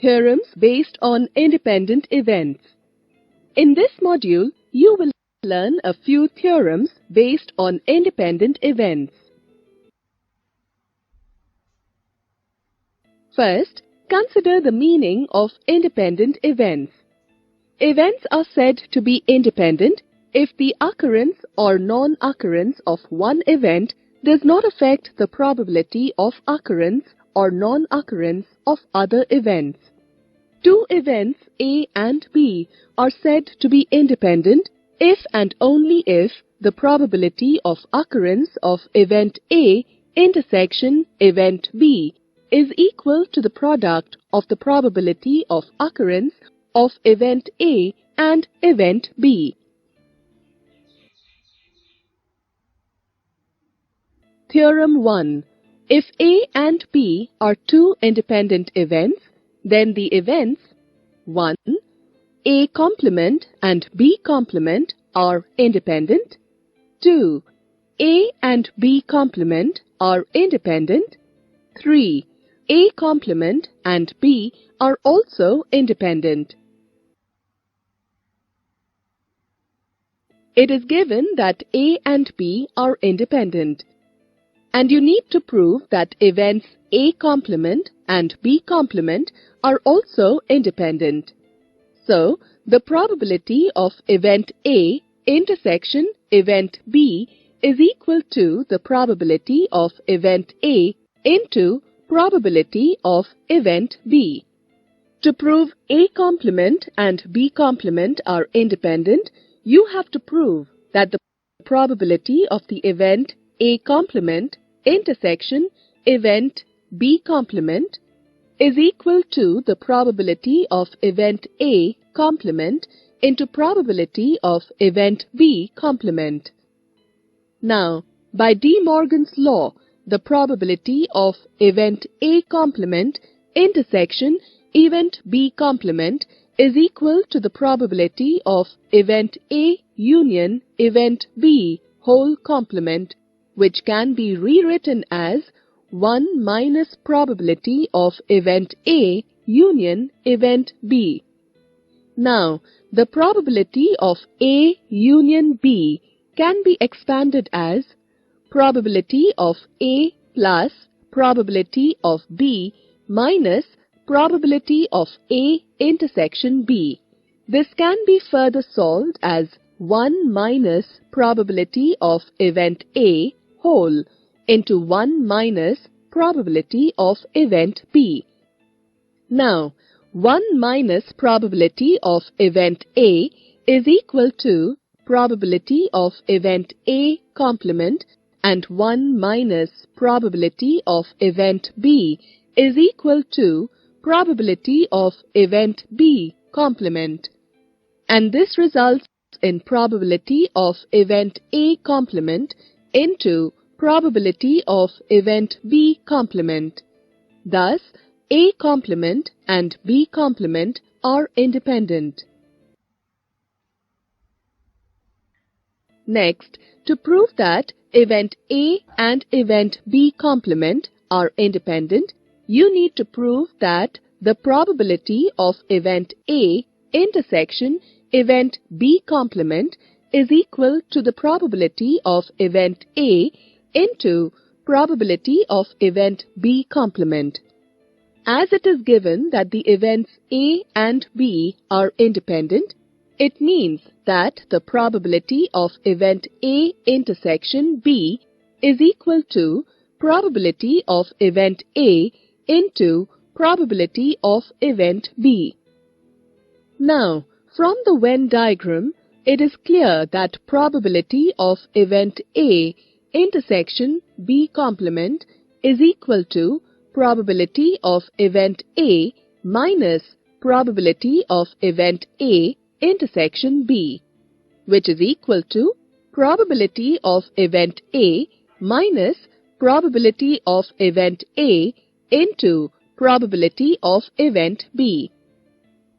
Theorems based on independent events. In this module, you will learn a few theorems based on independent events. First, consider the meaning of independent events. Events are said to be independent if the occurrence or non-occurrence of one event does not affect the probability of occurrence or non-occurrence of other events. Two events A and B are said to be independent if and only if the probability of occurrence of event A intersection event B is equal to the product of the probability of occurrence of event A and event B. Theorem 1. If A and B are two independent events, then the events 1. A complement and B complement are independent. 2. A and B complement are independent. 3. A complement and B are also independent. It is given that A and B are independent, and you need to prove that events A complement and B complement are also independent. So, the probability of event A intersection event B is equal to the probability of event A into probability of event B. To prove A complement and B complement are independent, you have to prove that the probability of the event A complement intersection event B complement is equal to the probability of event A complement into probability of event B complement. Now, by De Morgan's law, the probability of event A complement intersection event B complement is equal to the probability of event A union event B whole complement, which can be rewritten as 1 minus probability of event A union event B. Now, the probability of A union B can be expanded as probability of A plus probability of B minus probability of A intersection B. This can be further solved as 1 minus probability of event A whole into 1 minus probability of event B. Now, 1 minus probability of event A is equal to probability of event A complement and 1 minus probability of event B is equal to probability of event B complement. And this results in probability of event A complement into probability of event B complement. Thus, A complement and B complement are independent. Next, to prove that event A and event B complement are independent, you need to prove that the probability of event A intersection event B complement is equal to the probability of event A into probability of event B complement. As it is given that the events A and B are independent, it means that the probability of event A intersection B is equal to probability of event A into probability of event B. Now, from the Venn diagram, it is clear that probability of event A intersection B complement is equal to probability of event A minus probability of event A intersection B, which is equal to probability of event A minus probability of event A into probability of event B.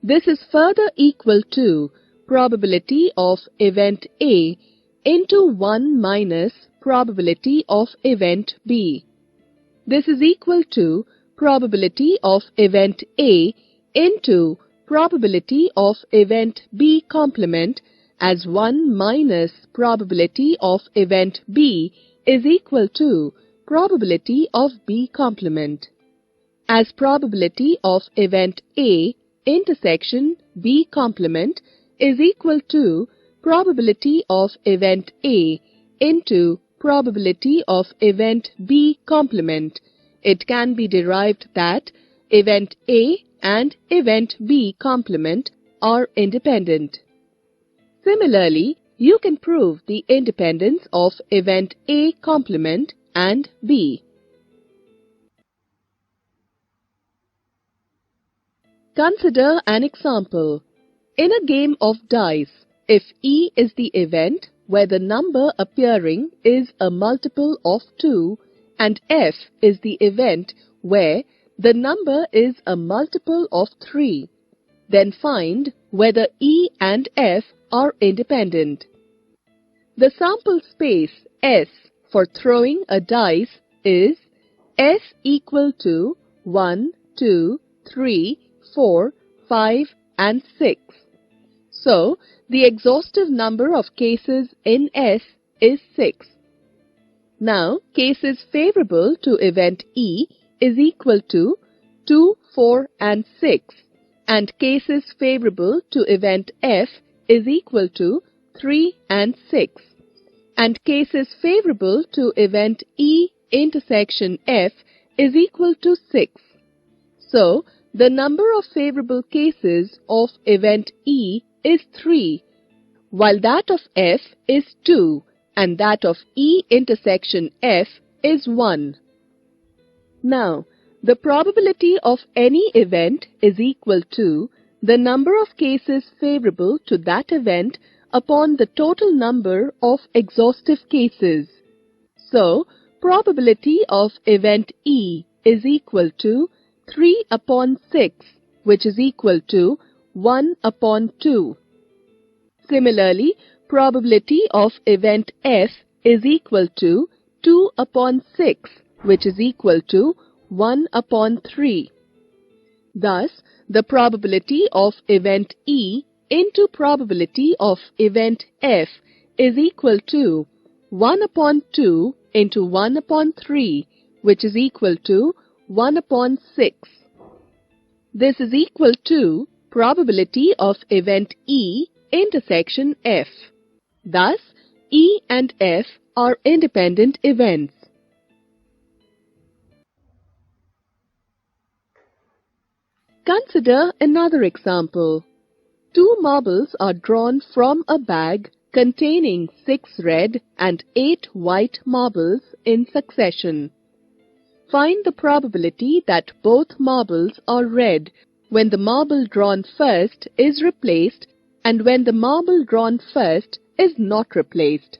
This is further equal to probability of event A into 1 minus probability of event B. This is equal to probability of event A into probability of event B complement as 1 minus probability of event B is equal to probability of B complement, as probability of event A intersection B complement is equal to probability of event A into probability of event B complement. It can be derived that event A and event B complement are independent. Similarly, you can prove the independence of event A complement and B. Consider an example. In a game of dice, if E is the event where the number appearing is a multiple of 2 and F is the event where the number is a multiple of 3, then find whether E and F are independent. The sample space S for throwing a dice is S equal to 1, 2, 3, 4, 5 and 6. So, the exhaustive number of cases in S is 6. Now, cases favorable to event E is equal to 2, 4 and 6, and cases favorable to event F is equal to 3 and 6, and cases favorable to event E intersection F is equal to 6. So, the number of favorable cases of event E is 3, while that of F is 2, and that of E intersection F is 1. Now, the probability of any event is equal to the number of cases favorable to that event upon the total number of exhaustive cases. So, probability of event E is equal to 3 upon 6, which is equal to 1 upon 2. Similarly, probability of event F is equal to 2 upon 6, which is equal to 1 upon 3. Thus, the probability of event E into probability of event F is equal to 1 upon 2 into 1 upon 3, which is equal to 1 upon 6. This is equal to probability of event E intersection F. Thus, E and F are independent events. Consider another example. 2 marbles are drawn from a bag containing 6 red and 8 white marbles in succession. Find the probability that both marbles are red when the marble drawn first is replaced and when the marble drawn first is not replaced.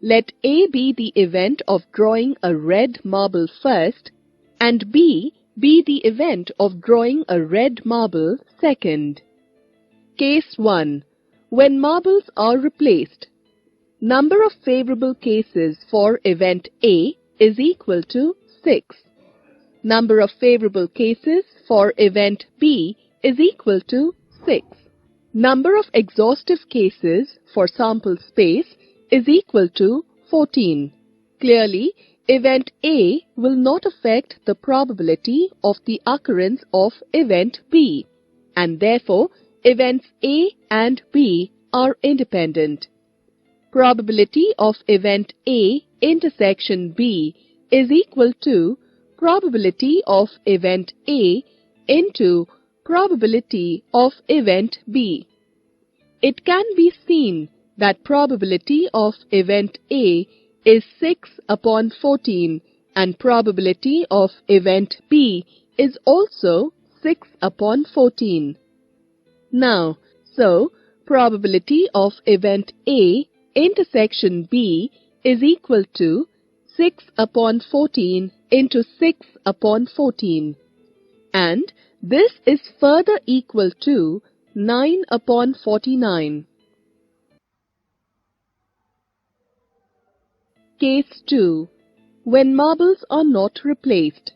Let A be the event of drawing a red marble first and B be the event of drawing a red marble second. Case 1. When marbles are replaced. Number of favorable cases for event A is equal to 6. Number of favorable cases for event B is equal to 6. Number of exhaustive cases for sample space is equal to 14. Clearly, event A will not affect the probability of the occurrence of event B, and therefore events A and B are independent. Probability of event A intersection B is equal to probability of event A into probability of event B. It can be seen that probability of event A is 6 upon 14 and probability of event B is also 6 upon 14. Now, so probability of event A intersection B is equal to 6 upon 14 into 6 upon 14, and this is further equal to 9 upon 49. Case 2. When marbles are not replaced.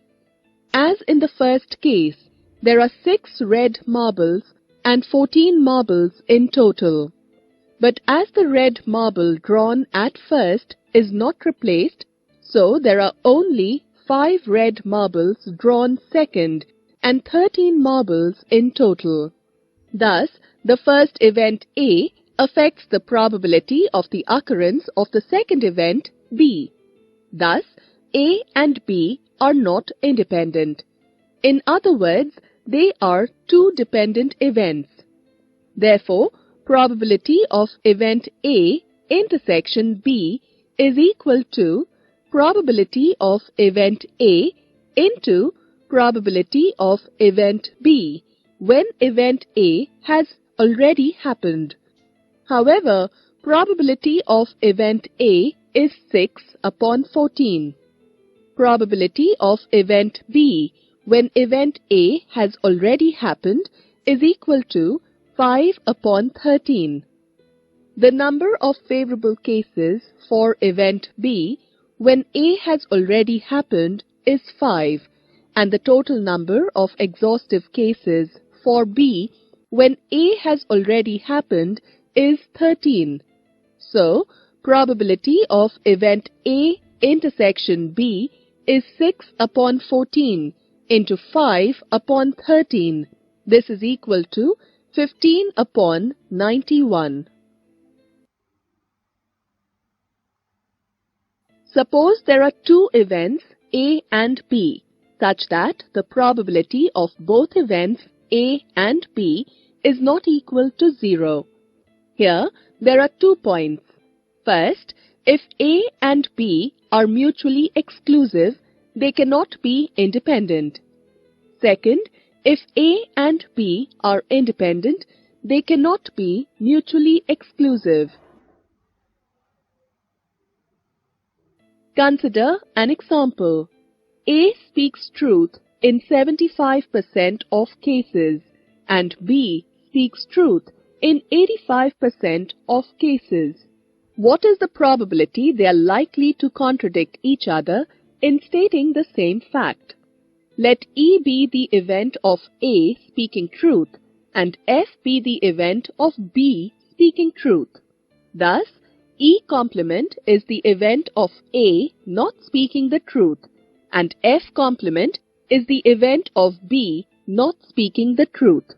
As in the first case, There are 6 red marbles and 14 marbles in total. But as the red marble drawn at first is not replaced, so there are only 5 red marbles drawn second and 13 marbles in total. Thus, the first event A affects the probability of the occurrence of the second event B. Thus, A and B are not independent. In other words, they are 2 dependent events. Therefore, probability of event A intersection B is equal to probability of event A into probability of event B when event A has already happened. However, probability of event A is 6 upon 14. Probability of event B when event A has already happened is equal to 5 upon 13. The number of favorable cases for event B when A has already happened is 5, and the total number of exhaustive cases for B when A has already happened is 13. So, probability of event A intersection B is 6 upon 14 into 5 upon 13. This is equal to 15 upon 91. Suppose there are 2 events A and B such that the probability of both events A and B is not equal to 0. Here, there are 2 points. First, if A and B are mutually exclusive, they cannot be independent. Second, if A and B are independent, they cannot be mutually exclusive. Consider an example. A speaks truth in 75% of cases and B speaks truth in 85% of cases. What is the probability they are likely to contradict each other in stating the same fact? Let E be the event of A speaking truth and F be the event of B speaking truth. Thus, E complement is the event of A not speaking the truth and F complement is the event of B not speaking the truth.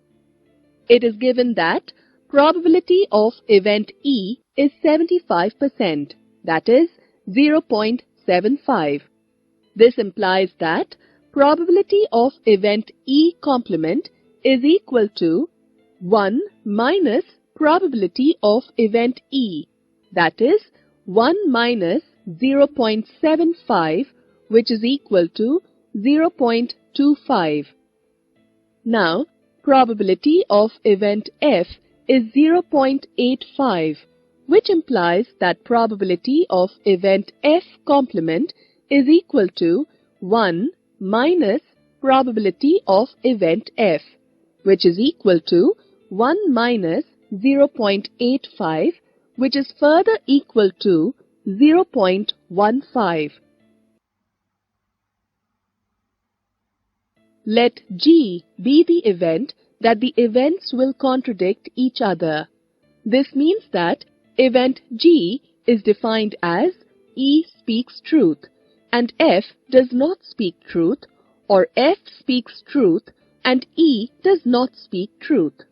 It is given that probability of event E is 75%, that is 0.75. This implies that probability of event E complement is equal to 1 minus probability of event E, that is 1 minus 0.75, which is equal to 0.25. Now, probability of event F is 0.85, which implies that probability of event F complement is equal to 1 minus probability of event F, which is equal to 1 minus 0.85, which is further equal to 0.15. Let G be the event that the events will contradict each other. This means that event G is defined as E speaks truth and F does not speak truth, or F speaks truth and E does not speak truth.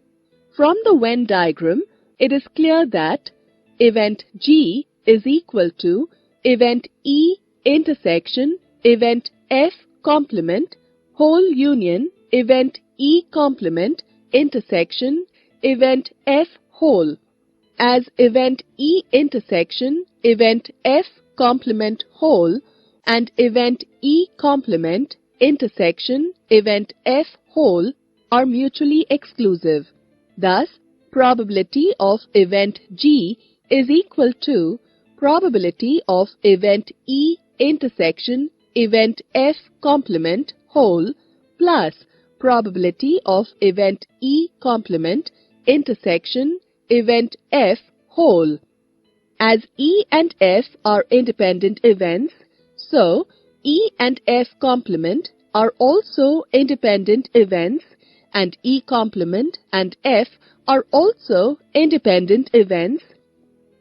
From the Venn diagram, it is clear that event G is equal to event E intersection event F complement whole union event E complement intersection event F whole, as event E intersection event F complement whole and event E complement intersection event F whole are mutually exclusive. Thus, probability of event G is equal to probability of event E intersection event F complement whole plus probability of event E complement intersection event F whole. As E and F are independent events, so E and F complement are also independent events and E complement and F are also independent events.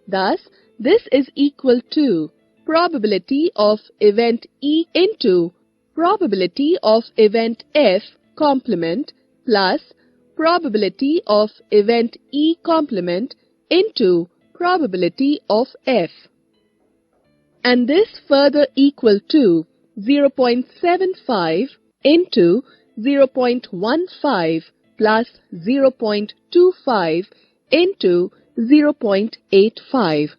Thus, this is equal to probability of event E into probability of event F complement plus probability of event E complement into probability of F. And this further equal to 0.75 into 0.15 plus 0.25 into 0.85.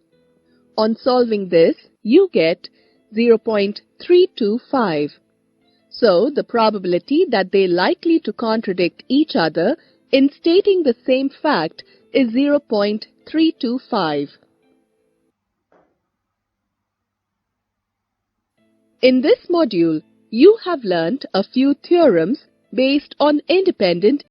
On solving this, you get 0.325. So, the probability that they likely to contradict each other in stating the same fact is 0.325. In this module, you have learnt a few theorems based on independent